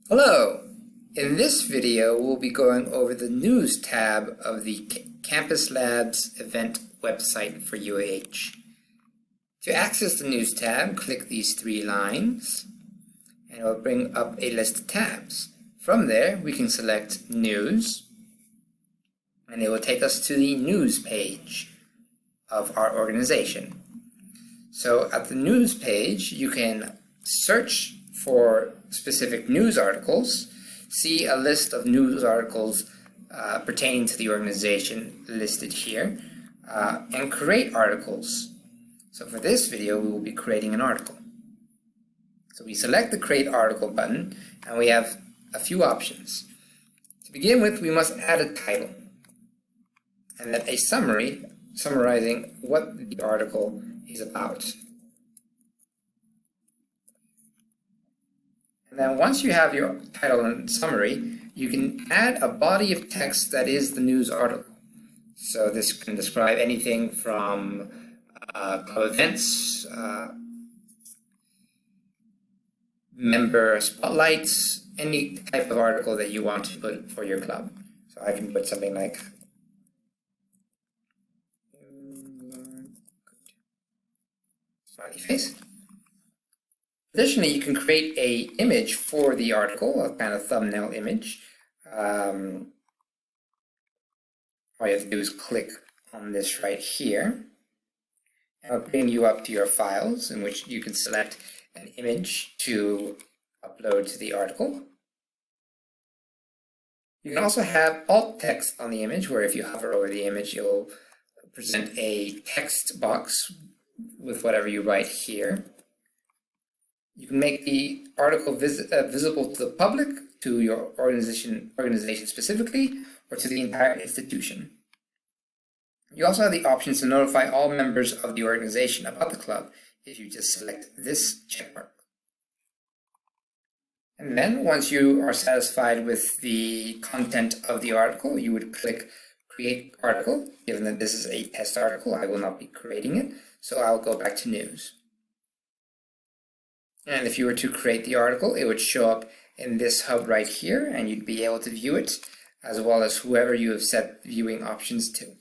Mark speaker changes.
Speaker 1: Hello! In this video, we'll be going over the News tab of the CampusLabs event website for UAH. To access the News tab, click these three lines, and it will bring up a list of tabs. From there, we can select News, and it will take us to the News page of our organization. So at the News page, you can search for specific news articles, see a list of news articles pertaining to the organization listed here, and create articles. So for this video, we will be creating an article. So we select the Create Article button, and we have a few options. To begin with, we must add a title, and then a summary summarizing what the article is about. And then once you have your title and summary, you can add a body of text that is the news article. So this can describe anything from club events, member spotlights, any type of article that you want to put for your club. So I can put something like smiley face. Additionally, you can create an image for the article, a kind of thumbnail image. All you have to do is click on this right here. And it'll bring you up to your files, in which you can select an image to upload to the article. You can also have alt text on the image, where if you hover over the image, you'll present a text box with whatever you write here. You can make the article visible to the public, to your organization specifically, or to the entire institution. You also have the options to notify all members of the organization about the club if you just select this checkmark. And then once you are satisfied with the content of the article, you would click Create Article. Given that this is a test article, I will not be creating it, so I'll go back to News. And if you were to create the article, it would show up in this hub right here, and you'd be able to view it, as well as whoever you have set viewing options to.